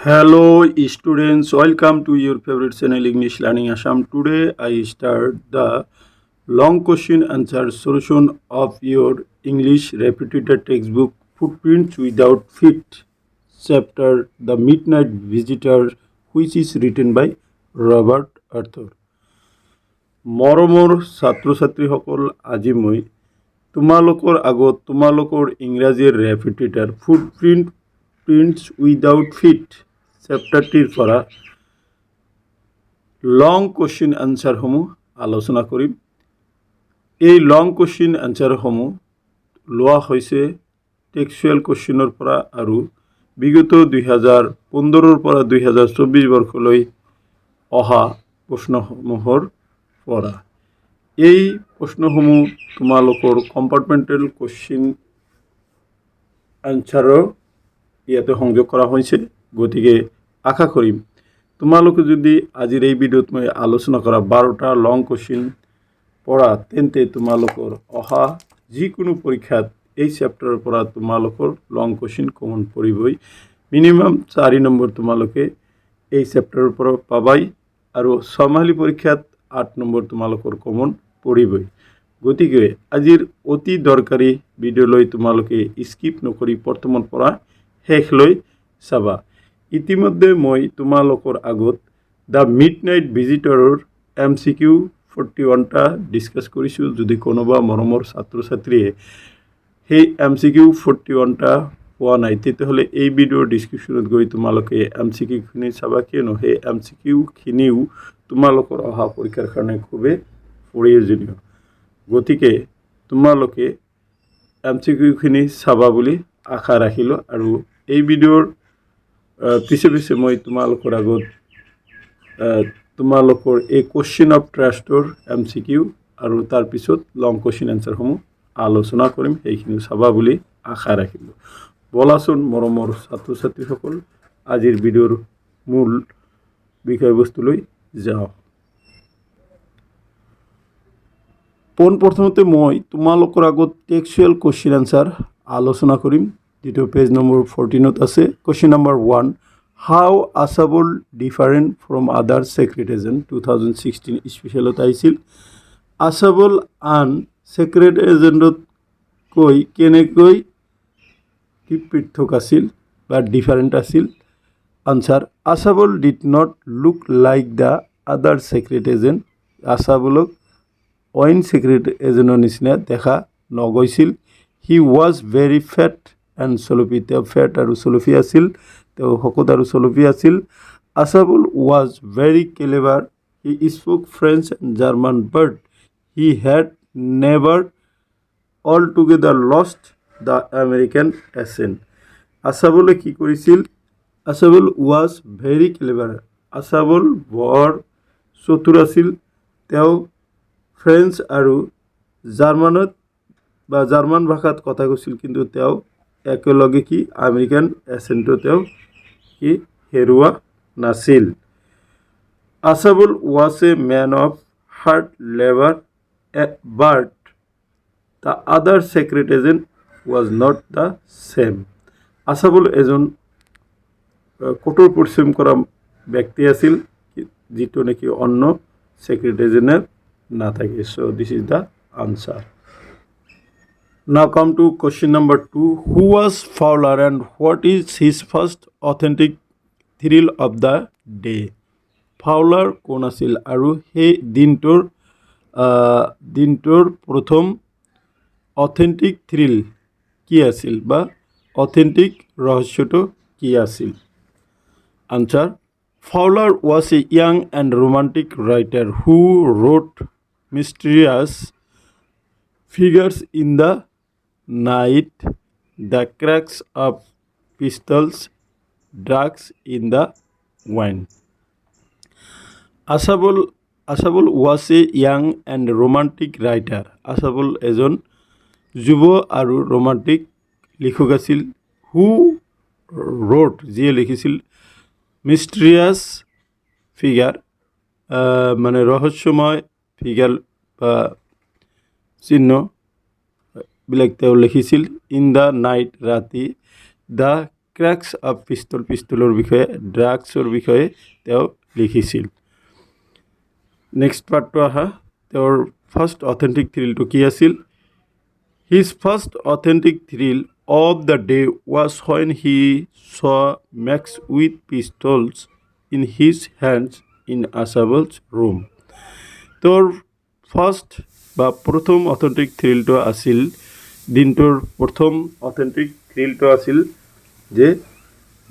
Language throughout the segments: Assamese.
Hello students, welcome to your favorite channel English Learning Assam. Today I start the long question answer solution of your English repeated textbook Footprints Without Feet chapter The Midnight Visitor, which is written by Robert Arthur. মৰমৰ ছাত্ৰ ছাত্ৰীসকল, আজি মই তোমালোকৰ আগত তোমালোকৰ ইংৰাজীৰ ৰেপিটেটাৰ ফুটপ্ৰিণ্টছ উইদাউট ফিট চেপ্টাৰটিৰ পৰা লং কুৱেশ্যন আনচাৰসমূহ আলোচনা কৰিম। এই লং কুৱেশ্যন আনচাৰসমূহ লোৱা হৈছে টেক্সচুৱেল কুৱেশ্যনৰ পৰা আৰু বিগত 2015 পৰা 2024 বৰ্ষলৈ অহা প্ৰশ্নসমূহৰ পৰা। এই প্ৰশ্নসমূহ তোমালোকৰ কম্পাৰ্টমেণ্টেল কুৱেশ্যন আনচাৰৰ ইয়াতে সংযোগ কৰা হৈছে। গতিকে আশা কৰিম তোমালোকে যদি আজিৰ এই ভিডিঅ'ত মই আলোচনা কৰা 12টা লং কুৱেশ্যন পঢ়া, তেন্তে তোমালোকৰ অহা যিকোনো পৰীক্ষাত এই চেপ্টাৰৰ পৰা তোমালোকৰ লং কুৱেশ্যন কমন পৰিবই। মিনিমাম 4 নম্বৰ তোমালোকে এই চেপ্টাৰৰ পৰা পাবাই আৰু ছমাহিলী পৰীক্ষাত 8 নম্বৰ তোমালোকৰ কমন পৰিবই। গতিকে আজিৰ অতি দৰকাৰী ভিডিঅ'লৈ তোমালোকে স্কিপ নকৰি প্ৰথমৰ পৰা শেষলৈ চাবা। ইতিমধ্যে মই তোমালোকৰ আগত দ্য মিডনাইট ভিজিটৰৰ MCQ 41টা ডিছকাছ কৰিছোঁ। যদি কোনোবা মৰমৰ ছাত্ৰ ছাত্ৰীয়ে সেই MCQ 41টা পোৱা নাই, তেতিয়াহ'লে এই ভিডিঅ'ৰ ডিছক্ৰিপশ্যনত গৈ তোমালোকে MCQখিনি চাবা, কিয়নো সেই MCQখিনিও তোমালোকৰ অহা পৰীক্ষাৰ কাৰণে খুবেই প্ৰয়োজনীয়। গতিকে তোমালোকে MCQখিনি চাবা বুলি আশা ৰাখিলোঁ আৰু এই ভিডিঅ'ৰ পিছে পিছে মই তোমালোকৰ আগত তোমালোকৰ এই কুৱেশ্যন অফ ট্ৰাষ্টৰ MCQ আৰু তাৰপিছত লং কুৱেশ্যন এনচাৰসমূহ আলোচনা কৰিম, সেইখিনি চাবা বুলি আশা ৰাখিলোঁ। বলাচোন মৰমৰ ছাত্ৰ ছাত্ৰীসকল, আজিৰ ভিডিঅ'ৰ মূল বিষয়বস্তুলৈ যাওঁ। পোনপ্ৰথমতে মই তোমালোকৰ আগত টেক্সচুৱেল কুৱেশ্যন আনচাৰ আলোচনা কৰিম, যিটো পেজ নম্বৰ 14ত আছে। কুৱেশ্যন নম্বৰ 1, হাউ আছাবল different from other secret agent 2016 স্পেচিয়েলত আহিছিল। আছাবল আন ছেক্ৰেট এজেণ্টতকৈ কেনেকৈ কি পৃথক আছিল বা ডিফাৰেণ্ট আছিল? আনচাৰ, আছাবল did not look like the other secret agent. আছাবলক অইন ছেক্ৰেট এজেণ্টৰ নিচিনা দেখা নগৈছিল। He was very fat and চলফি। তেওঁ ফেট আৰু চলফি আছিল, তেওঁ শকত আৰু চলফি আছিল। Ausable was very clever. He spoke French and German, but he had never altogether lost the American accent. আছাবলে কি কৰিছিল? আছাবল ৱাজ ভেৰি ক্লেভাৰ। আছাবল বৰ চতুৰ আছিল। তেওঁ ফ্ৰেঞ্চ আৰু জাৰ্মানত বা জাৰ্মান ভাষাত কথা কৈছিল, কিন্তু তেওঁ একেলগে কি আমেৰিকান এচেণ্টটো তেওঁ কি হেৰুওৱা নাছিল। Ausable was a man of hard labour, but the other secret agent was not the same. Ausable এজন কঠোৰ পৰিশ্ৰম কৰা ব্যক্তি আছিল, যিটো নেকি অন্য ছেক্ৰেট এজেণ্টে নাথাকে। So this is the answer. Now come to question number 2. Who was Fowler and what is his first authentic thrill of the day? Fowler কোন আছিল আৰু সেই দিনটোৰ প্ৰথম অথেণ্টিক থ্ৰিল কি আছিল বা অথেণ্টিক ৰহস্যটো কি আছিল? Answer, Fowler was a young and romantic writer who wrote mysterious figures in the night, the cracks of pistols, drugs in the wind. Asabul was a young and romantic writer. Asabul এজন যুৱ আৰু ৰোমান্টিক লিখক আছিল। হু ৰোট, যিয়ে লিখিছিল, মিষ্টেৰিয়াছ ফিগাৰ মানে ৰহস্যময় ফিগাৰ বা চিহ্নবিলাক তেওঁ লিখিছিল। ইন দ্য নাইট, ৰাতি, দ্য ক্ৰেক্স অফ পিষ্টলৰ বিষয়ে ড্ৰাগছৰ বিষয়ে তেওঁ লিখিছিল। নেক্সট পাৰ্টটো আহা, তেওঁৰ ফাৰ্ষ্ট অথেণ্টিক থ্ৰিলটো কি আছিল? His first authentic thrill of the day was when he saw Max with pistols in his hands in Asabol's room. তেওঁৰ ফাৰ্ষ্ট বা প্ৰথম অথেণ্টিক থ্ৰিলটো আছিল, দিনটোৰ প্ৰথম অথেণ্টিক থ্ৰিলটো আছিল যে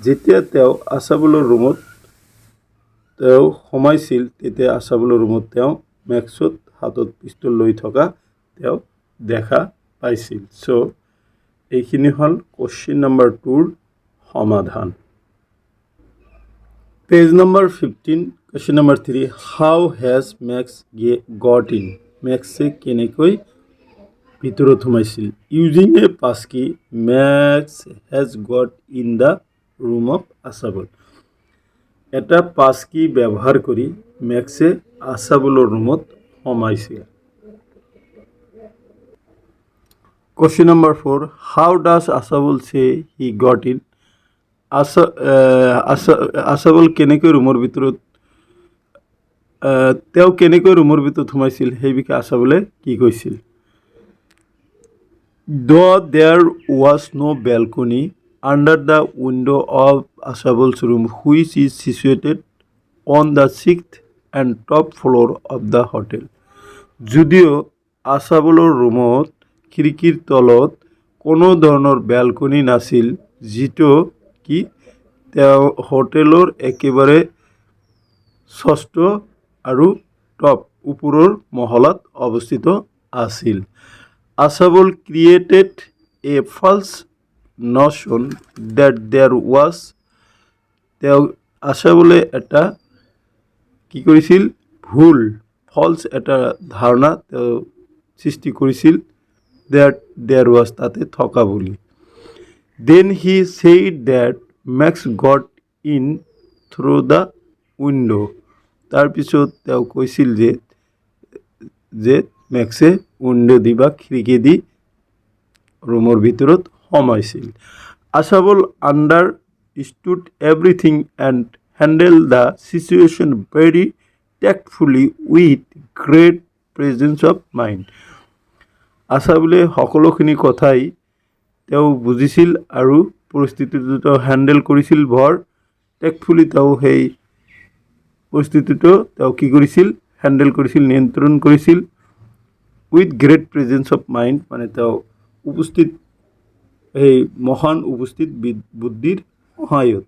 যেতিয়া তেওঁ আছাবলৰ ৰুমত তেওঁ সোমাইছিল, তেতিয়া আছাবলৰ ৰুমত তেওঁ মেক্সত হাতত পিষ্টল লৈ থকা তেওঁ দেখা পাইছিল। চ' এইখিনি হ'ল কুৱেশ্যন নম্বৰ 2ৰ সমাধান। Page number 15, question number 3, how has Max got in? মেক্সে কেনেকৈ ভিতৰত সোমাইছিল? Using a passkey Max has got in the room of Ausable. এটা পাছকি ব্যৱহাৰ কৰি মেক্সে আছাবলৰ ৰুমত সোমাইছিল। Question number 4, how does Asabul say he got in? Asabul কেনেকৈ ৰুমৰ ভিতৰত তেওঁ কেনেকৈ ৰুমৰ ভিতৰত সোমাইছিল সেই বিষয়ে আছাবলে কি কৈছিল? Though there was no balcony under the window of Asabul's room, which is situated on the 6th and top floor of the hotel. যদিও আছাবলৰ ৰুমত খিৰিকীৰ তলত কোনো ধৰণৰ বেলকনি নাছিল, যিটো কি তেওঁ হোটেলৰ একেবাৰে ষষ্ঠ আৰু টপ ওপৰৰ মহলাত অৱস্থিত আছিল। Ausable created a false notion that there was, তেওঁ আছাবলে এটা কি কৰিছিল? ভুল ফলছ এটা ধাৰণা তেওঁ সৃষ্টি কৰিছিল, that there was তাতে থকা বুলি। Then he said that Max got in through the window. তাৰপিছত তেওঁ কৈছিল যে মেক্সে উইণ্ডো দি বা খিৰিকী দি ৰুমৰ ভিতৰত সোমাইছিল। আছাবল understood everything and handled the situation very tactfully with great presence of mind. আছাবলে সকলোখিনি কথাই তেওঁ বুজিছিল আৰু পৰিস্থিতিটো তেওঁ হেণ্ডেল কৰিছিল বৰ টেক্টফুলি। তেওঁ সেই পৰিস্থিতিটো তেওঁ কি কৰিছিল? হেণ্ডেল কৰিছিল, নিয়ন্ত্ৰণ কৰিছিল with great presence of mind, মানে তেওঁ উপস্থিত সেই মহান উপস্থিত বুদ্ধিৰ সহায়ত।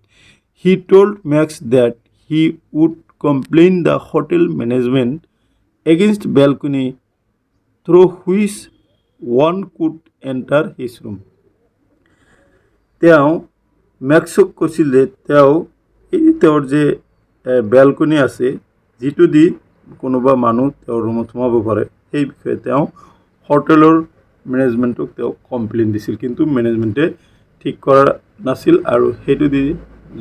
He told Max that he would complain the hotel management against balcony through which one could enter his room. তেওঁ মেক্সক কৈছিল যে তেওঁৰ যে বেলকনি আছে, যিটো দি কোনোবা মানুহ তেওঁৰ ৰুমত সোমাব পাৰে, সেই বিষয়ে তেওঁ হোটেলৰ মেনেজমেণ্টক তেওঁ কমপ্লেইন দিছিল, কিন্তু মেনেজমেণ্টে ঠিক কৰা নাছিল আৰু সেইটো দি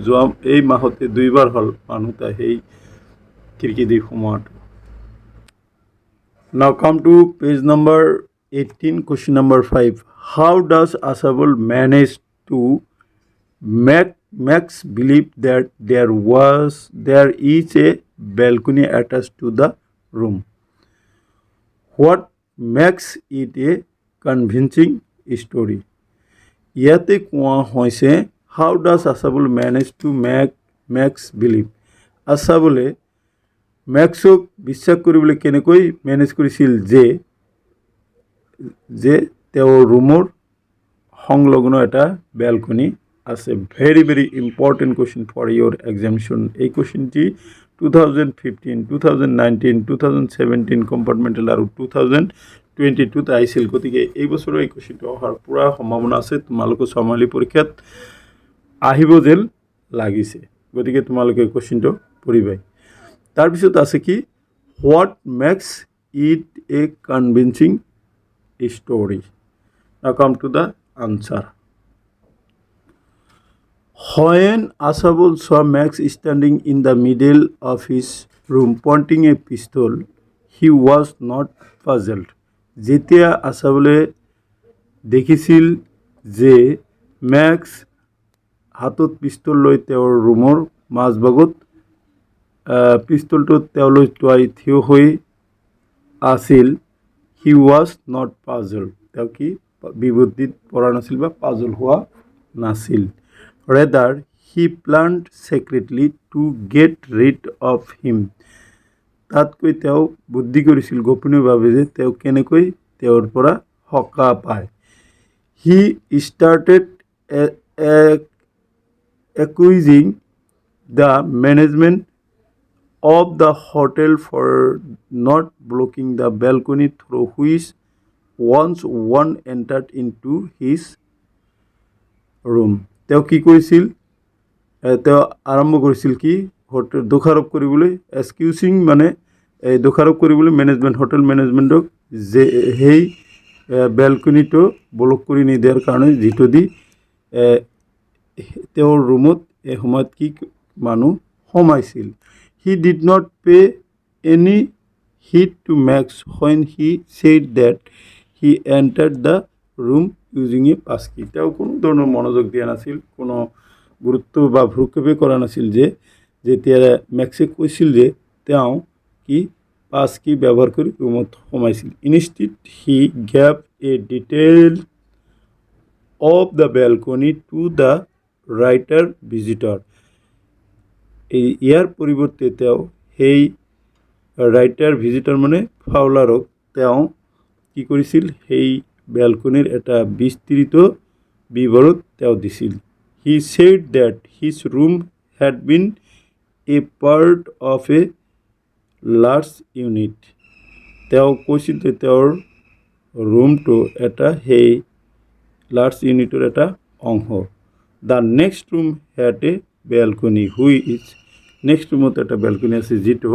যোৱা এই মাহতে 2বাৰ হ'ল মানুহ সেই খিৰিকী দি সোমোৱাটো। Now come to page number 18, question number 5. How does Asabul manage to make Max believe that there is a balcony attached to the room? What makes it a convincing story? ইয়াতে কোৱা হৈছে how does Asabul manage to make Max believe? আছাবলে মেক্সক বিশ্বাস কৰিবলৈ কেনেকৈ মেনেজ কৰিছিল যে তেওঁৰ ৰুমৰ সংলগ্ন এটা বেলকনি আছে। Very very important question for your examination. এই কুৱেশ্যনটি 2015, 2019, 2017 কম্পাৰ্টমেণ্টেল আৰু 2022 আহিছিল। গতিকে এই বছৰৰ এই কুৱেশ্যনটো অহাৰ পূৰা সম্ভাৱনা আছে। তোমালোকে ছমাহিলী পৰীক্ষাত আহিব যেন লাগিছে, গতিকে তোমালোকে কুৱেশ্যনটো পঢ়িবাই। তাৰপিছত আছে কি? What makes it a convincing story. Now come to the answer. When Asabul saw Max standing in the middle of his room pointing a pistol, he was not puzzled. যেতিয়া আছাবলে দেখিছিল যে মেক্স হাতত পিস্তল লৈ তেওঁৰ ৰুমৰ মাজভাগত পিস্তলটো তেওঁলৈ টুৱাই থিয় হৈ আছিল। হি ৱাজ নট পাজল, তেওঁ কি বিবুদ্ধিত পৰা নাছিল বা পাজল হোৱা নাছিল। Rather he planned secretly to get rid of him, তাতকৈ তেওঁ বুদ্ধি কৰিছিল গোপনীয়ভাৱে যে তেওঁ কেনেকৈ তেওঁৰ পৰা সকাহ পায়। হি started accusing the management of the hotel for not blocking the balcony through which once one entered into his room. তেওঁ কি কৰিছিল, তেওঁ আৰম্ভ কৰিছিল কি হোটেল দোষাৰোপ কৰিবলৈ, এক্সকিউজিং মানে দোষাৰোপ কৰিবলৈ হোটেল মেনেজমেণ্টক যে সেই বেলকনিটো ব্লক কৰি নিদিয়াৰ কাৰণে, যিটো দি তেওঁৰ ৰুমত এই সময়ত কি মানুহ সোমাইছিল। He did not pay any heed to Max when he said that he entered the room using a passkey. তেওঁ কোনো ধৰণৰ মনোযোগ দিয়া নাছিল, কোনো গুৰুত্ব বা ভ্ৰক্ষেপে কৰা নাছিল যে যেতিয়া মেক্সে কৈছিল যে তেওঁ কি পাছকি ব্যৱহাৰ কৰি ৰুমত সোমাইছিল। Instead he gave a detail of the balcony to the writer visitor. ইয়াৰ পৰিৱৰ্তে তেওঁ সেই ৰাইটাৰ ভিজিটৰ মানে ফাউলাৰক তেওঁ কি কৰিছিল, সেই বেলকনিৰ এটা বিস্তৃত বিৱৰণ তেওঁ দিছিল। He said that his room had been a part of a large unit, তেওঁ কৈছিল যে তেওঁৰ ৰুমটো এটা সেই লাৰ্জ ইউনিটৰ এটা অংশ। The next room head A balcony which, next ৰুমত এটা বেলকনি আছে যিটো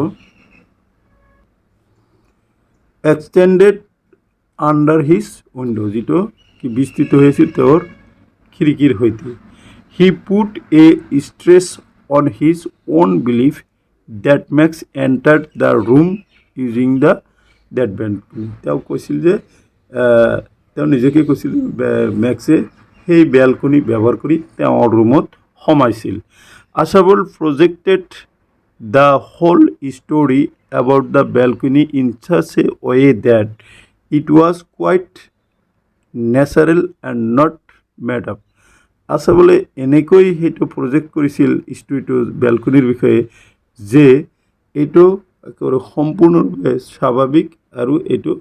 এক্সটেণ্ডেড আণ্ডাৰ হিজ উইণ্ড, যিটো কি বিস্তৃত হৈছিল তেওঁৰ খিৰিকীৰ সৈতে। He put a stress on his own belief that Max entered the room using the that balcony, তেওঁ কৈছিল যে তেওঁ নিজকে কৈছিল মেক্সে সেই বেলকনি ব্যৱহাৰ কৰি তেওঁৰ ৰুমত সোমাইছিল। Ausable projected the whole story about the balcony in such a way that it was quite natural and not made up. আছাবলে এনেকৈ সেইটো প্ৰজেক্ট কৰিছিল ষ্টৰিটো বেলকনিৰ বিষয়ে যে এইটো একেবাৰে সম্পূৰ্ণৰূপে স্বাভাৱিক আৰু এইটো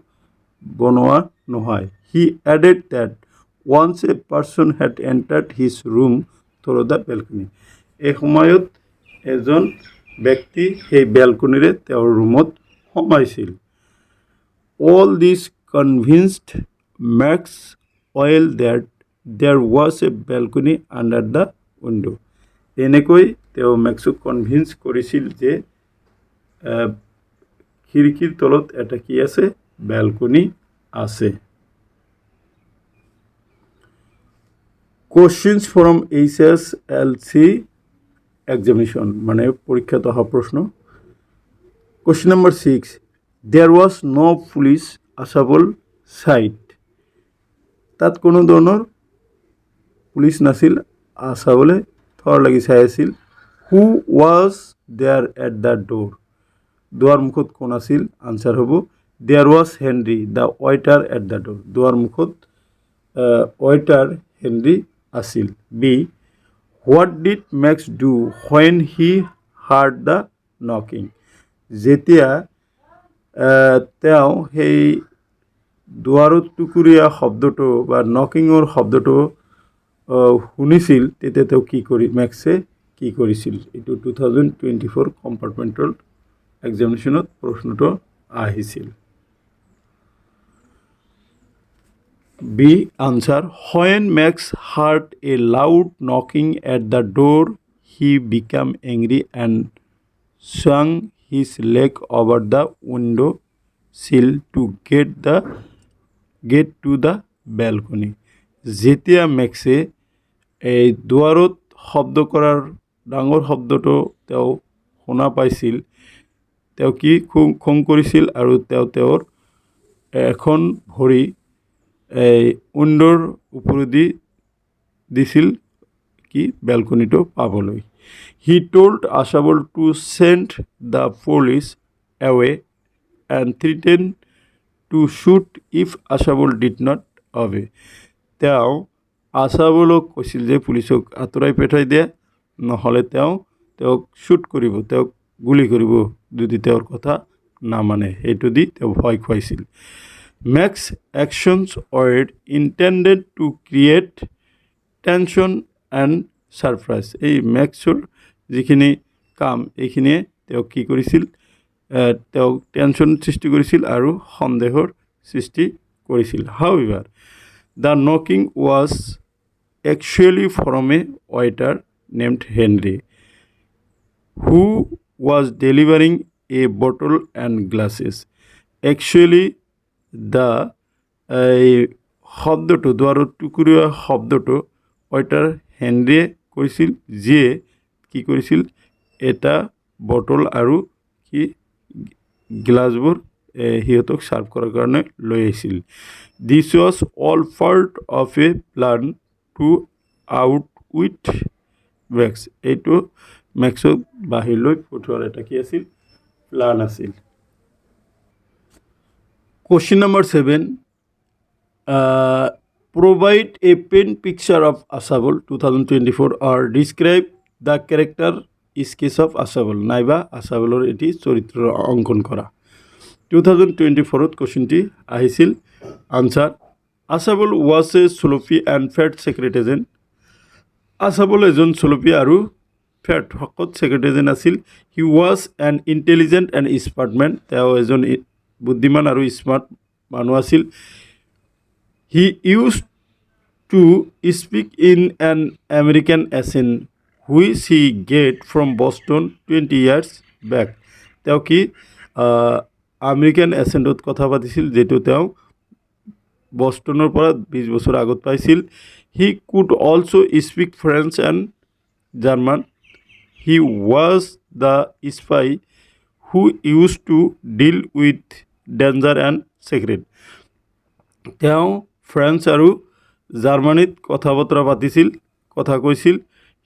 বনোৱা নহয়। He added that once a person had entered his room through the balcony, এই সময়ত এজন ব্যক্তি সেই বেলকনিৰে তেওঁৰ ৰুমত সোমাইছিল। All this convinced Max oil that there was a balcony under the window, এনেকৈ তেওঁ মেক্সক কনভিন্স কৰিছিল যে খিৰিকীৰ তলত এটা কি আছে, বেলকনি আছে। কোশ্চিনছ ফ্ৰম HSLC এক্সামিনেশ্যন, মানে পৰীক্ষাত অহা প্ৰশ্ন। Question number 6, there was no' police Ausable side, তাত কোনো ধৰণৰ পুলিচ নাছিল, আছাবলে থৰ লাগি চাই আছিল। Who was there at the door, দুৱাৰ মুখত কোন আছিল, আনচাৰ হ'ব there was Henry the waiter at the door, দুৱাৰ মুখত ৱেইটাৰ হেনৰি আছিল। B, what did Max do when he heard the knocking, যেতিয়া তেওঁ সেই দুৱাৰত টুকুৰীয়া শব্দটো বা নকিঙৰ শব্দটো শুনিছিল, তেতিয়া তেওঁ মেক্সে কি কৰিছিল। এইটো 2024 কম্পাৰ্টমেণ্টেল এক্সামিনেশ্যনত প্ৰশ্নটো আহিছিল। B answer, when Max heard a loud knocking at the door he became angry and swung his leg over the window sill to get to the balcony, যেতিয়া মেক্সে এই দুৱাৰত শব্দ কৰাৰ ডাঙৰ শব্দটো তেওঁ শুনা পাইছিল, তেওঁ কি খং কৰিছিল আৰু তেওঁ তেওঁৰ এখন ভৰি এই উইণ্ডৰ ওপৰেদি দিছিল কি বেলকনিটো পাবলৈ he told Ausable to send the police away and threaten to shoot if Ausable did not obey তেওঁ আছাবলক কৈছিল যে পুলিচক আঁতৰাই পঠাই দিয়ে নহ'লে তেওঁক শ্বুট কৰিব তেওঁক গুলি কৰিব যদি তেওঁৰ কথা নামানে সেইটো দি তেওঁ ভয় খুৱাইছিল Max actions were intended to create tension and surprise এই মেক্সৰ যিখিনি কাম এইখিনিয়ে তেওঁক কি কৰিছিল তেওঁক টেনশ্যন সৃষ্টি কৰিছিল আৰু সন্দেহৰ সৃষ্টি কৰিছিল however the knocking was actually from a waiter named Henry who was delivering a bottle and glasses. Actually, the শব্দটো দুৱাৰৰ টুকুৰীয়া শব্দটো waiter হেনৰীয়ে কৈছিল যিয়ে কি কৰিছিল এটা বটল আৰু কি গ্লাছবোৰ সিহঁতক ছাৰ্ভ কৰাৰ কাৰণে লৈ আহিছিল this was all part of a plan to out with Max এইটো মেক্সক বাহিৰলৈ পঠোৱাৰ এটা কি আছিল প্লান আছিল question number 7 provide a pen picture of Ausable 2024 or describe the character sketch of Ausable নাইবা আছাবলৰ এটি চৰিত্ৰ অংকন কৰা 2024ত কোৱেশ্চনটি আহিছিল answer Ausable was a sloppy and fat secretarian Ausable এজন চলফি আৰু ফেট শকত ছেক্ৰেটেৰিয়েন আছিল he was an intelligent and smart men তেওঁ এজন বুদ্ধিমান আৰু স্মাৰ্ট মানুহ আছিল he use to speak in an American accent which he get from Boston 20 years back তেওঁ কি আমেৰিকান এচেণ্টত কথা পাতিছিল যিটো তেওঁ বষ্টনৰ পৰা 20 বছৰ আগত পাইছিল he could also speak French and German he was the spy who use to deal with danger and secret তেওঁ ফ্ৰেঞ্চ আৰু জাৰ্মানীত কথা বতৰা পাতিছিল কথা কৈছিল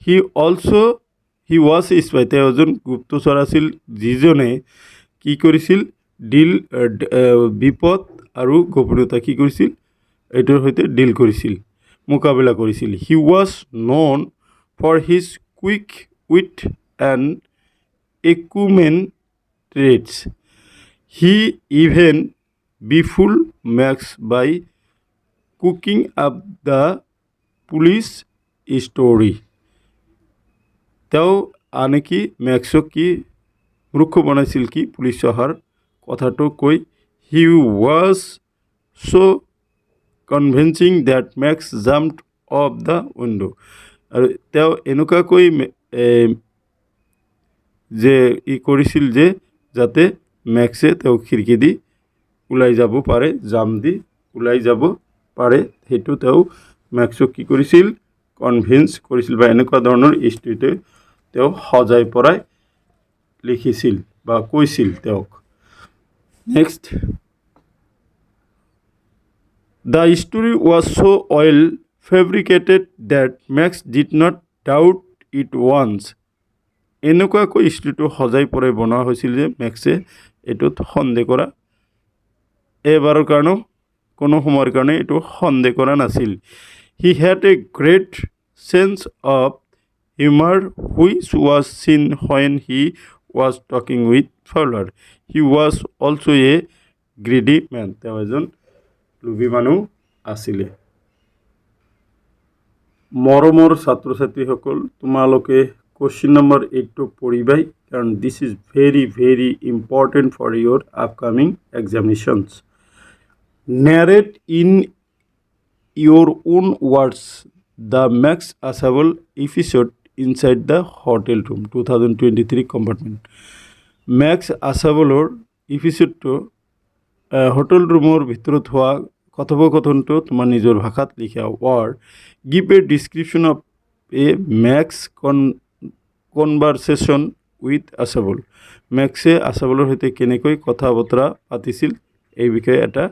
হি ৱাজ স্পাই তেওঁ এজন গুপ্তচৰ আছিল যিজনে কি কৰিছিল ডিল বিপদ আৰু গোপনীয়তা কি কৰিছিল এইটোৰ সৈতে ডিল কৰিছিল মোকাবিলা কৰিছিল he was known for his quick wit and acumen traits he even befooled Max by cooking up the police story তেওঁ আনকি মেক্সক কি মূৰ্খ বনাইছিল কি পুলিচ অহাৰ কথাটো কৈ he was so' convincing that Max jumped off the window' আৰু তেওঁ এনেকুৱাকৈ যে কৰিছিল যে যাতে মেক্সে তেওঁ খিৰিকী দি ওলাই যাব পাৰে জাম দি ওলাই যাব পাৰে সেইটো তেওঁ মেক্সক কি কৰিছিল কনভিন্স কৰিছিল বা এনেকুৱা ধৰণৰ ষ্টৰিতে তেওঁ সজাই পৰাই লিখিছিল বা কৈছিল তেওঁক next the story was so' well fabricated that Max did not doubt it once এনেকুৱাকৈ ষ্টৰিটো সজাই পৰাই বনোৱা হৈছিল যে মেক্সে এইটোত সন্দেহ কৰা এবাৰৰ কাৰণেও কোনো সময়ৰ কাৰণে এইটো সন্দেহ কৰা নাছিল he had a great sense of humour which was seen when he was talking with Fowler he was also' a greedy man তেওঁ এজন লোভী মানুহ আছিলে মৰমৰ ছাত্ৰ ছাত্ৰীসকল তোমালোকে কোৱেশ্চন নম্বৰ 8টো পঢ়িবাই কাৰণ this is very very important for your upcoming examinations narrate in your own words the Max Asabal episode inside the hotel room 2023 compartment Max Asabalor episodeটো hotel ৰুমৰ ভিতৰত হোৱা কথোপকথনটো তোমাৰ নিজৰ ভাষাত লিখা or give a description of a Max conversation with Asabal মেক্সে আছাবলৰ সৈতে কেনেকৈ কথা বতৰা পাতিছিল এই বিষয়ে এটা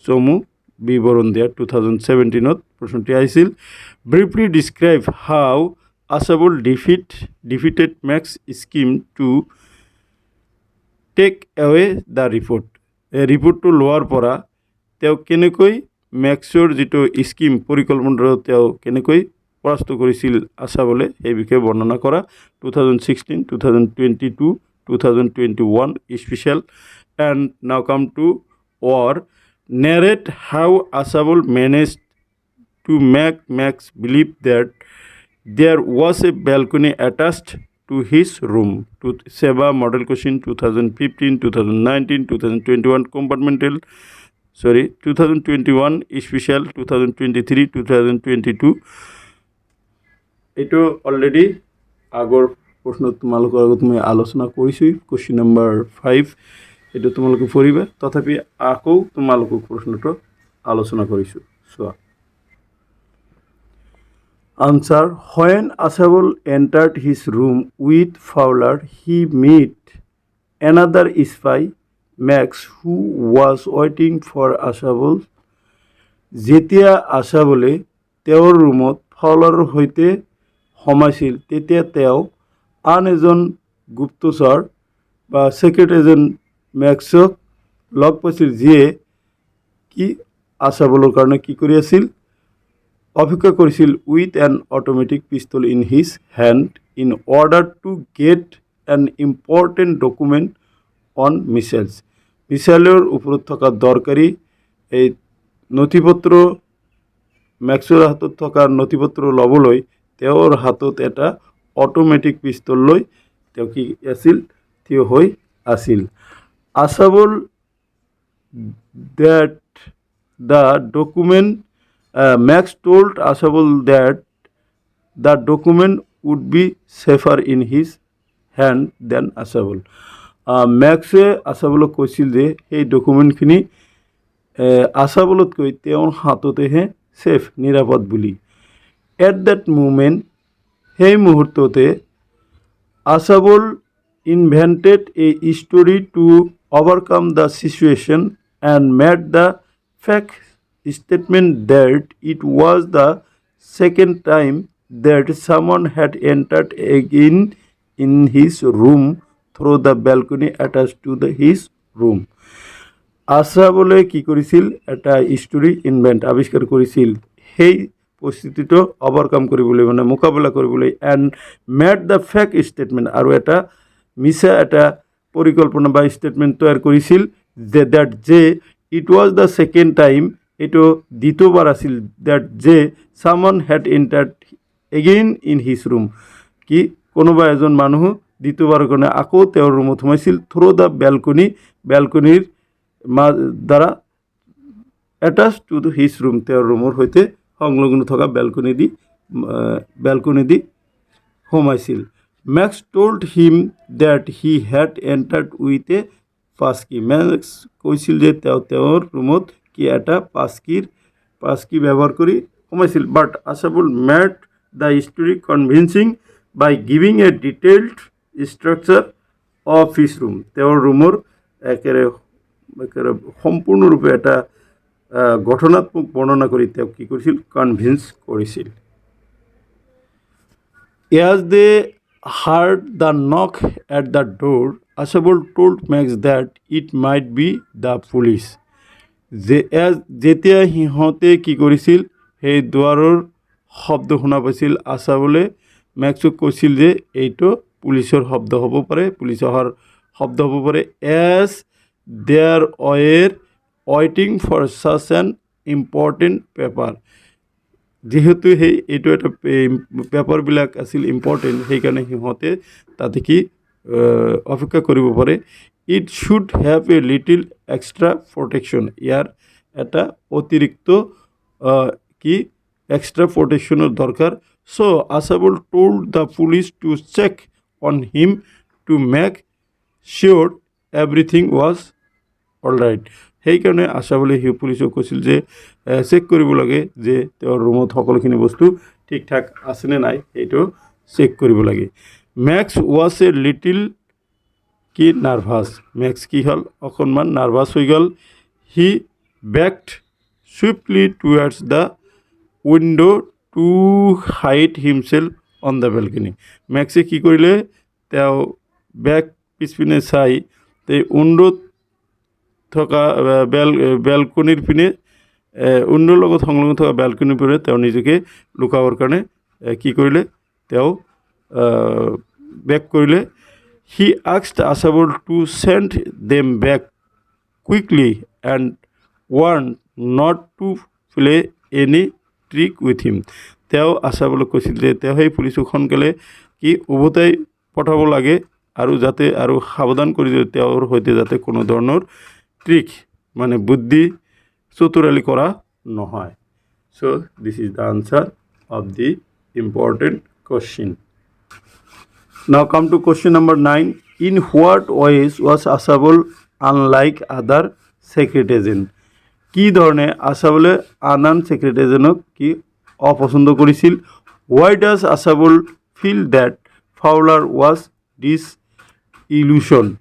চমু বিৱৰণ দিয়া 2017ত প্ৰশ্নটি আহিছিল briefly describe how Asabul defeated Mac's scheme to take away the report. এই ৰিপৰ্টটো লোৱাৰ পৰা তেওঁ কেনেকৈ মেক্সৰ যিটো স্কিম পৰিকল্পনা তেওঁ কেনেকৈ পৰাস্ত কৰিছিল আছাবলে সেই বিষয়ে বৰ্ণনা কৰা 2016, 2022, 2021 special and now come to or narrate how Asabul managed to make Max believe that there was a balcony attached to his room. To SEBA model question 2015, 2019, 2021 compartmental 2021 special 2023, 2022 এইটো অলৰেডি আগৰ প্ৰশ্ন তোমালোকৰ আগত মই আলোচনা কৰিছোঁ কোৱেশ্চন নম্বৰ 5 এইটো তোমালোকে পঢ়িবা তথাপি আকৌ তোমালোকক প্ৰশ্নটো আলোচনা কৰিছোঁ চোৱা Answer. When Asabul entered his room with Fowler, he met another spy, Max, who was waiting for Asabul. যেতিয়া আছাবলে তেওঁৰ ৰুমত ফাউলাৰৰ সৈতে সোমাইছিল তেতিয়া তেওঁ আন এজন গুপ্তচৰ বা ছিক্ৰেট এজেণ্ট মেক্সক লগ পাইছিল যিয়ে কি আছাবলৰ কাৰণে কি কৰি আছিল অপেক্ষা কৰিছিল with an automatic pistol in his hand in order to get an important document on missiles মিছাইলৰ ওপৰত থকা দৰকাৰী এই নথিপত্ৰ মেক্সৰ হাতত থকা নথিপত্ৰ ল'বলৈ তেওঁৰ হাতত এটা অটোমেটিক পিস্তল লৈ তেওঁ কি আছিল থিয় হৈ আছিল আছাবল that the document Max told Asabul that the document would be safer in his hand than Asabul. Max Asabulক কৈছিল যে এই ডকুমেণ্টখিনি আছাবলতকৈ তেওঁৰ হাততেহে ছেফ নিৰাপদ বুলি এট দ্যাট মুমেণ্ট সেই মুহূৰ্ততে আছাবল invented a story to overcome the situation and made the fake statement that it was the second time that someone had entered again in his room through the balcony attached to his room. আছাবলে কি কৰিছিল এটা স্টোৰী ইনভেন্ট আৱিষ্কাৰ কৰিছিল সেই পৰিস্থিতিটো ওভাৰকাম কৰিবলৈ মানে মোকাবিলা কৰিবলৈ and made the fake statement আৰু এটা মিছা এটা পৰিকল্পনা বা ষ্টেটমেণ্ট তৈয়াৰ কৰিছিল যে দ্যাট যে it was the second time এইটো দ্বিতীয়বাৰ আছিল দ্যাট যে someone had entered again in his room কি কোনোবা এজন মানুহ দ্বিতীয়বাৰৰ কাৰণে আকৌ তেওঁৰ ৰুমত সোমাইছিল থ্ৰু দ্য বেলকনিৰ দ্বাৰা এটাচ টু হিজ ৰুম তেওঁৰ ৰুমৰ সৈতে সংলগ্ন থকা বেলকনি দি সোমাইছিল Max told him that he had entered with a passkey. Max কৈছিল যে তেওঁৰ ৰুমত কি এটা passkey ব্যৱহাৰ কৰি সোমাইছিল but Asabul made the story convincing by giving a detailed structure of his room. তেওঁৰ ৰুমৰ একেবাৰে সম্পূৰ্ণৰূপে এটা গঠনাত্মক বৰ্ণনা কৰি তেওঁ কি কৰিছিল কনভিন্স কৰিছিল as they heard the knock at the door, Asabul told Max that it might be the police. যেতিয়া সিহঁতে কি কৰিছিল সেই দুৱাৰৰ শব্দ শুনা পাইছিল আছাবলে মেক্সক কৈছিল যে এইটো পুলিচৰ শব্দ হ'ব পাৰে পুলিচ অহাৰ শব্দ হ'ব পাৰে এজ দেয়াৰ ওৱেৰ ৱেইটিং for such an important paper যেহেতু এইটো এটা পেপাৰবিলাক আছিল ইম্পৰ্টেণ্ট সেইকাৰণে সিহঁতে তাতে কি অপেক্ষা কৰিব পাৰে it should have a little extra protection ইয়াৰ এটা অতিৰিক্ত কি এক্সট্ৰা প্ৰটেকশ্যনৰ দৰকাৰ so' Ausable told the police to check on him to make sure everything was all right সেইকাৰণে আছাবলে সেই পুলিচক কৈছিল যে চেক কৰিব লাগে যে তেওঁৰ ৰুমত সকলোখিনি বস্তু ঠিক ঠাক আছেনে নাই সেইটো চেক কৰিব লাগে মেক্স ৱাজ এ লিটিল কি নাৰ্ভাছ মেক্স কি হ'ল অকণমান নাৰ্ভাছ হৈ গ'ল he backed swiftly towards the window' to hide himself on the balcony মেক্সে কি কৰিলে তেওঁ বেক পিছপিনে চাই তে উইণ্ডত থকা বেলকনিৰ পিনে উইণ্ডৰ লগত সংলগ্ন থকা বেলকনিৰ পিনে তেওঁ নিজকে লুকাবৰ কাৰণে কি কৰিলে তেওঁ বেক কৰিলে he asked Ausable to send them back quickly and warn not to play any trick with him তেওঁ আছাবলক কৈছিল যে তেওঁ সেই পুলিচক সোনকালে কি উভতাই পঠাব লাগে আৰু যাতে আৰু সাৱধান কৰি দিয়ে তেওঁৰ সৈতে যাতে কোনো ধৰণৰ ট্ৰিক মানে বুদ্ধি চতুৰালি কৰা নহয় so this is the answer of the important question now come to question number 9 in what ways was Asabul unlike other secret agent কি ধৰণে আছাবলে আন secret agentক কি অপছন্দ কৰিছিল why does Asabul feel that Fowler was disillusioned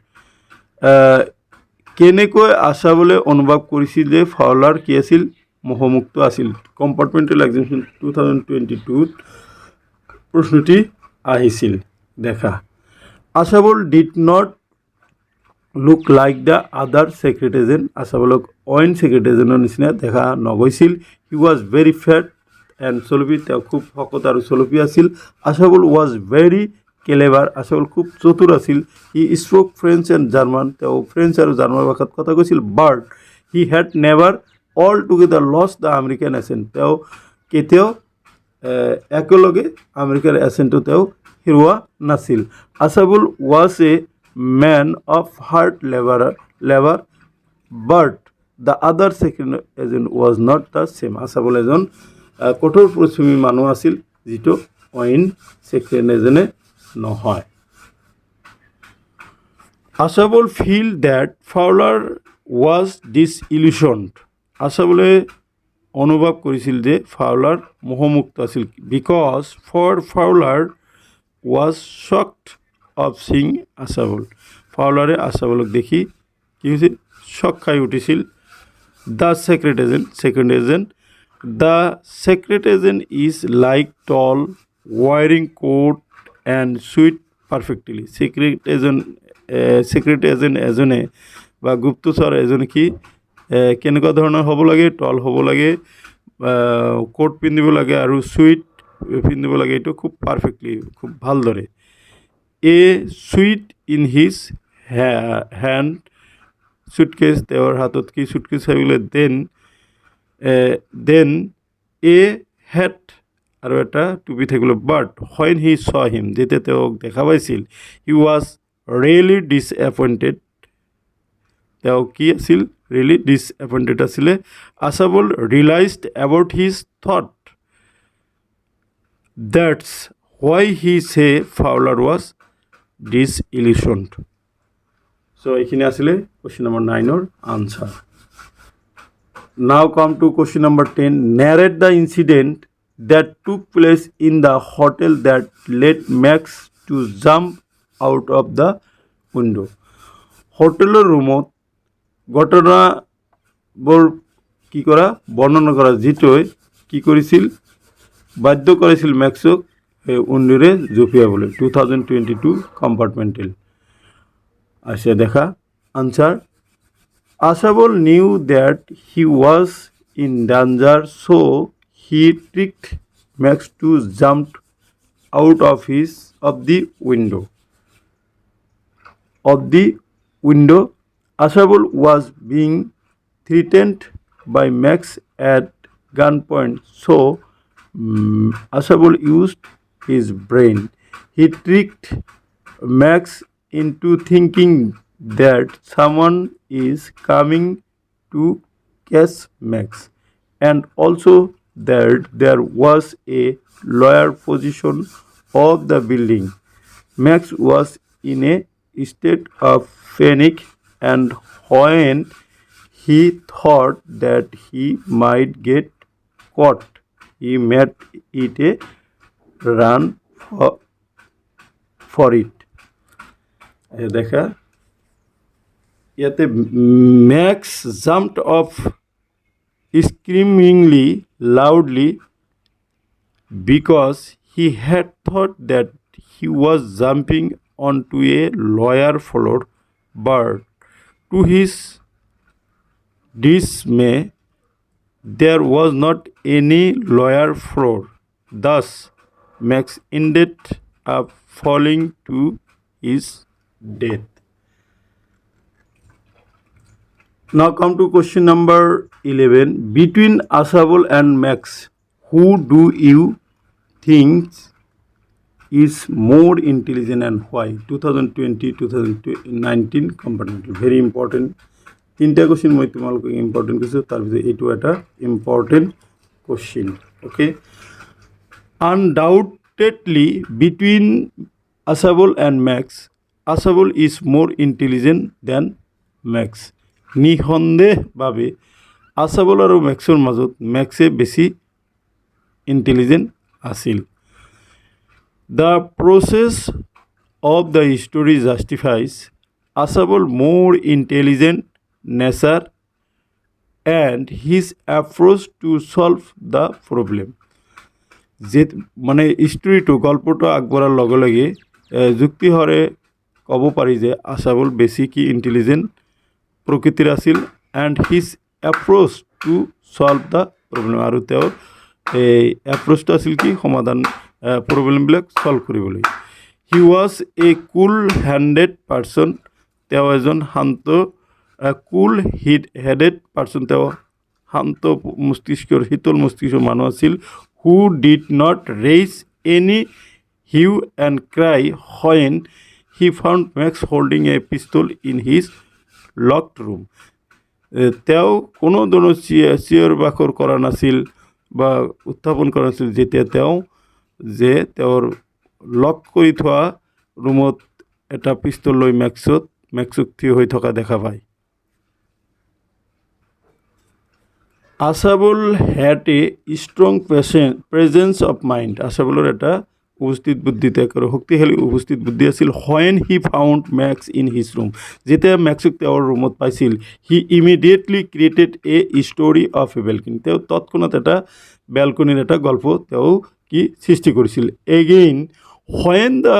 কেনেকৈ আছাবলে অনুভৱ কৰিছিল যে ফাউলাৰ কি আছিল মোহমুক্ত আছিল কম্পাৰ্টমেণ্টেল এক্সামিনেশ্যন 2022 প্ৰশ্নটি আহিছিল দেখা Ausable did not look like the other secret agent আছাবলক অইন ছেক্ৰেট এজেণ্টৰ নিচিনা দেখা নগৈছিল he was very fat and sloppy তেওঁ খুব শকত আৰু চলপি আছিল আছাবল ৱাজ ভেৰি কেলেভাৰ আছাবল খুব চতুৰ আছিল he spoke French and German তেওঁ ফ্ৰেঞ্চ আৰু জাৰ্মান ভাষাত কথা কৈছিল but he had never altogether lost the American accent তেওঁ কেতিয়াও একেলগে আমেৰিকাৰ এচেণ্টটো তেওঁ হেৰুওৱা নাছিল Ausable was a man of hard labour but the other second agent was not the same Ausable এজন কঠোৰ পৰিশ্ৰমী মানুহ আছিল যিটো অইন ছেকেণ্ড এজনে নহয় Ausable feel that Fowler was disillusioned আছাবলে অনুভৱ কৰিছিল যে ফাউলাৰ মোহমুক্ত আছিল because for Fowler was shocked of seeing Ausable ফাউলাৰে আছাবলক দেখি কি হৈছিল শ্বক খাই উঠিছিল the secret agent second agent the secret agent is like tall wearing coat and suit perfectly secret agent এজনে বা গুপ্তচৰ এজনে কি কেনেকুৱা ধৰণৰ হ'ব লাগে টল হ'ব লাগে কোট পিন্ধিব লাগে আৰু সুইট পিন্ধিব লাগে এইটো খুব পাৰফেক্টলি খুব ভালদৰে a suit in his hand suitcase তেওঁৰ হাতত কি চুটকেছ থাকিলে দেন এ হেড আৰু এটা টুপি থাকিলে বাট হোৱেন হি চ হিম যেতিয়া তেওঁক দেখা পাইছিল হি ৱাজ ৰিয়েলি ডিছএপইণ্টেড তেওঁ কি আছিল ৰিয়েলি ডিছএপইণ্টেড আছিলে আছাবল ৰিয়েলাইজড এবাউট হিজ থট দ্যাটছ হোৱাই হি চে ফাউলাৰ ৱাজ ডিসইলিউশনড সো এইখিনি আছিলে কোশ্চেন নম্বৰ 9 আনসাৰ নাও come to question number 10 narrate the incident that took place in the hotel that led Max to jump out of the window হোটেলৰ ৰুমত ঘটনাবোৰ কি কৰা বৰ্ণনা কৰা যিটোৱে কি কৰিছিল বাধ্য কৰিছিল মেক্সক উইণ্ডোৰে জঁপিয়াবলৈ 2022 কম্পাৰ্টমেণ্টেল আছে দেখা answer Asabol knew that he was in danger, so he tricked Max to jump out of the window. Asabol was being threatened by Max at gunpoint, so Asabol used his brain. He tricked Max into thinking that someone is coming to catch Max, and also that there was a lower position of the building. Max was in a state of panic, and when he thought that he might get caught, he made it a run for it. দেখা ইয়াতে Max jumped off screamingly loudly because he had thought that he was jumping onto a lower floor, but to his dismay, there was not any lower floor. Thus, Max ended up falling to his death. Now come to question number 11. Between Asabul and Max, who do you think is more intelligent and why? 2020-2019 compartment. Very important. তিনটা কোশ্চিন মই তোমালোকক ইম্পৰ্টেণ্ট কৈছোঁ, তাৰপিছত এইটো এটা important question. Okay, undoubtedly between Ausable and Max, Ausable is more intelligent than Max. নিঃসন্দেহভাৱে আছাবল আৰু মেক্সৰ মাজত মেক্সে বেছি ইণ্টেলিজেণ্ট আছিল. The process of the history justifies Ausable more intelligent nature and his approach to solve the problem. যে মানে হিষ্ট্ৰীটো গল্পটো আগবঢ়াৰ লগে লগে যুক্তিহৰে ক'ব পাৰি যে আছাবল বেছি কি ইণ্টেলিজেণ্ট প্ৰকৃতিৰ আছিল, and his approach to solve the problem, আৰু তেওঁৰ এই এপ্ৰ'চটো আছিল কি সমাধান প্ৰব্লেমবিলাক চল্ভ কৰিবলৈ. He was a cool handed person, তেওঁ এজন শান্ত কুল হেডেড পাৰ্চন, তেওঁ শান্ত মস্তিষ্কৰ শীতল মস্তিষ্কৰ মানুহ আছিল. Who did not raise any hue and cry when he found Max holding a pistol in his locked room. তেওঁ কোনো ধৰণৰ চিঞৰ বাখৰ কৰা নাছিল বা উত্থাপন কৰা নাছিল যেতিয়া তেওঁ তেওঁৰ লক কৰি থোৱা ৰুমত এটা পিষ্টল লৈ মেক্সক থিয় হৈ থকা দেখা পায়. Ausable had a strong presence of mind, আছাবলৰ এটা উপস্থিত বুদ্ধি, তেওঁৰ শক্তিশালী উপস্থিত বুদ্ধি আছিল. When he found Max in his room, যেতিয়া মেক্সক তেওঁৰ ৰুমত পাইছিল, he immediately created a story of a balcony, তেওঁ তৎক্ষণাত এটা বেলকনিৰ এটা গল্প তেওঁ কি সৃষ্টি কৰিছিল. Again when the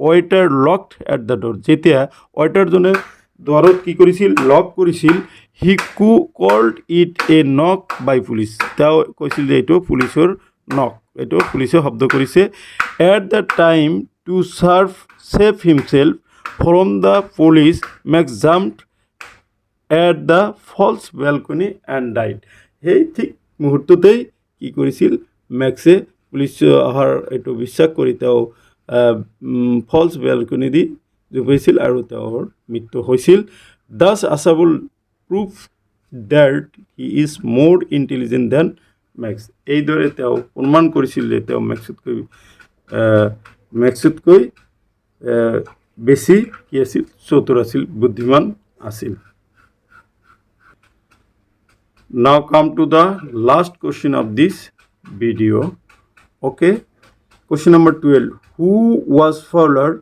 waiter locked at the door, যেতিয়া ৱেইটাৰজনে দুৱাৰত কি কৰিছিল লক কৰিছিল, হি কল্ড ইট এ নক বাই পুলিচ, তেওঁ কৈছিল যে এইটো পুলিচৰ নক, এইটো পুলিচে শব্দ কৰিছে. At the time to save himself from the police Max jumped at the false balcony and died. সেই ঠিক মুহূৰ্ততেই কি কৰিছিল মেক্সে পুলিচ অহাৰ এইটো বিশ্বাস কৰি তেওঁ ফলছ বেলকনি দি জুপিছিল আৰু তেওঁৰ মৃত্যু হৈছিল. Thus Ausable prove that he is more intelligent than Max, এইদৰে তেওঁ প্ৰমাণ কৰিছিল যে তেওঁ মেক্সতকৈ বেছি কি আছিল, চতুৰ আছিল, বুদ্ধিমান আছিল. Now come to the last question of this video. Okay, question number 12. Who was Fowler?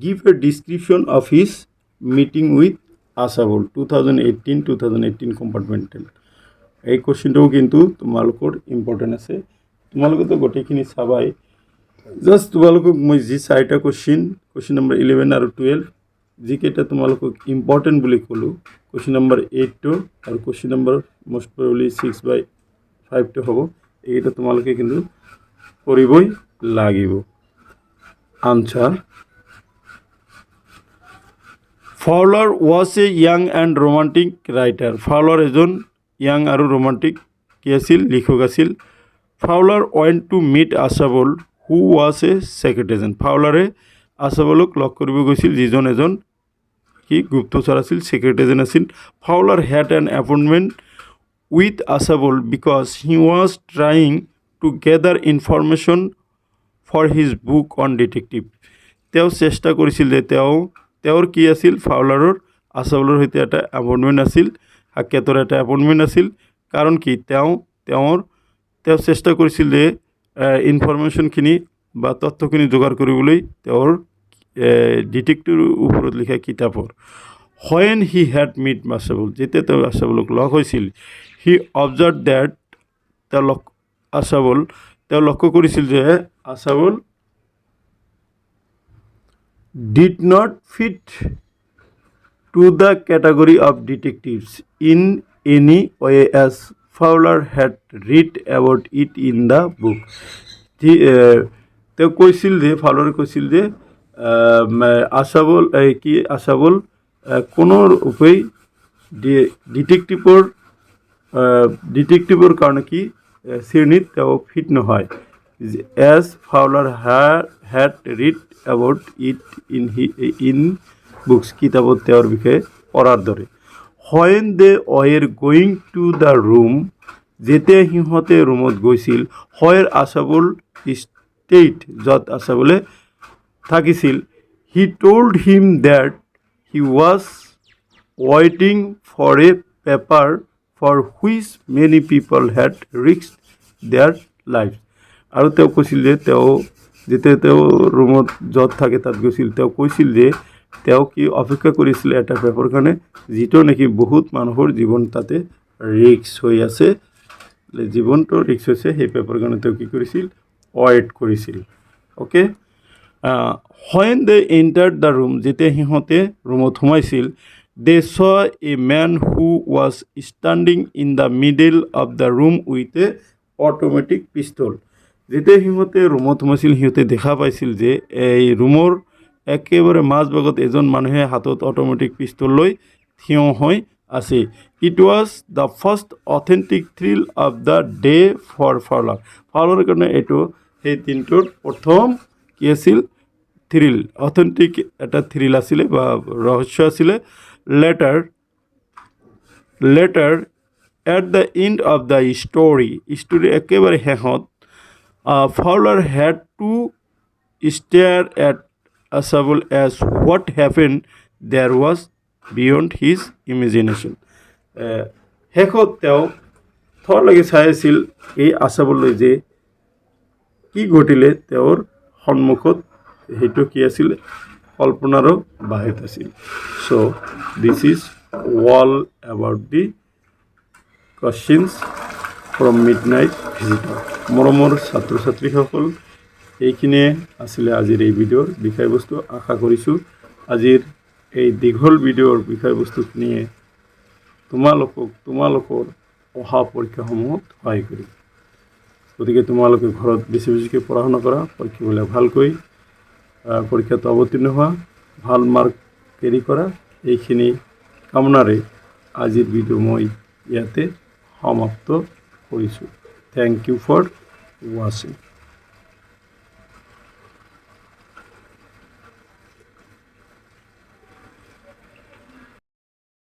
Give a description of his meeting with Asabul. 2018 compartmental. এই কোশ্চিনটাও কিন্তু তোমালোকৰ ইম্পৰ্টেণ্ট আছে, তোমালোকেতো গোটেইখিনি চাবাই. জাষ্ট তোমালোকক মই যি চাৰিটা কোশ্চিন নম্বৰ 11 আৰু 12 যিকেইটা তোমালোকক ইম্পৰ্টেণ্ট বুলি ক'লোঁ, কোশ্চিন নম্বৰ 8টো আৰু কোশ্চিন নম্বৰ মষ্ট প্ৰবেবলি 6/5টো হ'ব, এইকেইটা তোমালোকে কিন্তু কৰিবই লাগিব. Answer, Fowler was a young and romantic writer, Fowler এজন য়াং আৰু ৰোমাণ্টিক কি আছিল, লিখক আছিল. Fowler went to meet Ausable who was a secret agent, ফাউলাৰে আছাবলক লগ কৰিব গৈছিল যিজন এজন কি গুপ্তচৰ আছিল, ছেক্ৰেট এজেণ্ট আছিল. Fowler had an appointment with Ausable because he was trying to gather information for his book on detective, তেওঁ চেষ্টা কৰিছিল যে তেওঁৰ কি আছিল, ফাউলাৰৰ আছাবলৰ সৈতে এটা এপইণ্টমেণ্ট আছিল, সাক্ষাতৰ এটা এপইণ্টমেণ্ট আছিল. কাৰণ কি তেওঁ চেষ্টা কৰিছিল যে ইনফৰমেশ্যনখিনি বা তথ্যখিনি যোগাৰ কৰিবলৈ তেওঁৰ ডিটেক্টিভৰ ওপৰত লিখা কিতাপৰ. হোৱেন হি হেড মিট আছাবল, যেতিয়া তেওঁ আছাবলক লগ হৈছিল, হি অবজাৰ্ভ ডেট, তেওঁ লক্ষ্য কৰিছিল যে আছাবল did not fit to the category of detectives in any way as Fowler had read about it in the book. তেওঁ কৈছিল যে ফাউলাৰে কৈছিল যে আছাবল কোনো ৰূপেই ডিটেক্টিভৰ কাৰণে কি শ্ৰেণীত তেওঁ ফিট নহয় as ফাউলাৰ had read about it in books কিতাপত তেওঁৰ বিষয়ে পঢ়াৰ দৰে when they were going to the room যেতিয়া সিহঁতে ৰুমত গৈছিল where আছাবল stayed য'ত আছাবলে থাকিছিল he told him that he was waiting for a paper for which many people had risked their lives আৰু তেওঁ কৈছিল যে যেতিয়া তেওঁ ৰুমত য'ত থাকে তাত গৈছিল তেওঁ কৈছিল যে তেওঁ কি অপেক্ষা কৰিছিল এটা পেপাৰ কাৰণে যিটো নেকি বহুত মানুহৰ জীৱন তাতে ৰিস্ক হৈ আছে জীৱনটো ৰিস্ক হৈছে সেই পেপাৰ কাৰণে তেওঁ কি কৰিছিল ৱেইট কৰিছিল okay when they entered the room যেতিয়া সিহঁতে ৰুমত সোমাইছিল they saw a man who was standing in the middle of the room with a automatic pistol যেতিয়া সিহঁতে ৰুমত সোমাইছিল সিহঁতে দেখা পাইছিল যে এই ৰুমৰ একেবাৰে মাজভাগত এজন মানুহে হাতত অটোমেটিক পিস্তল লৈ থিয় হৈ আছে it was the first authentic thrill of the day for ফাউলাৰৰ কাৰণে এইটো সেই দিনটোৰ প্ৰথম কি আছিল থ্ৰিল অথেণ্টিক এটা থ্ৰিল আছিলে বা ৰহস্য আছিলে letter at the and of the story একেবাৰে শেষত Fowler had to stare at Asavel as what happened there was beyond his imagination. শেষত তেওঁ থৰ লাগি চাই আছিল এই আছাবললৈ যে কি ঘটিলে তেওঁৰ সন্মুখত সেইটো কি আছিল কল্পনাৰো বাহিৰত আছিল so' this is all about the questions from Midnight Visitor মৰমৰ ছাত্ৰ ছাত্ৰীসকল এইখিনিয়ে আছিলে আজিৰ এই ভিডিঅ'ৰ বিষয়বস্তু আশা কৰিছোঁ আজিৰ এই দীঘল ভিডিঅ'ৰ বিষয়বস্তুখিনিয়ে তোমালোকৰ অহা পৰীক্ষাসমূহত সহায় কৰিব গতিকে তোমালোকে ঘৰত বেছি বেছিকৈ পঢ়া শুনা কৰা পৰীক্ষাবিলাক ভালকৈ পৰীক্ষাত অৱতীৰ্ণ হোৱা ভাল মাৰ্ক কেৰি কৰা এইখিনি কামনাৰে আজিৰ ভিডিঅ' মই ইয়াতে সমাপ্ত কৰিছোঁ Thank you for watching.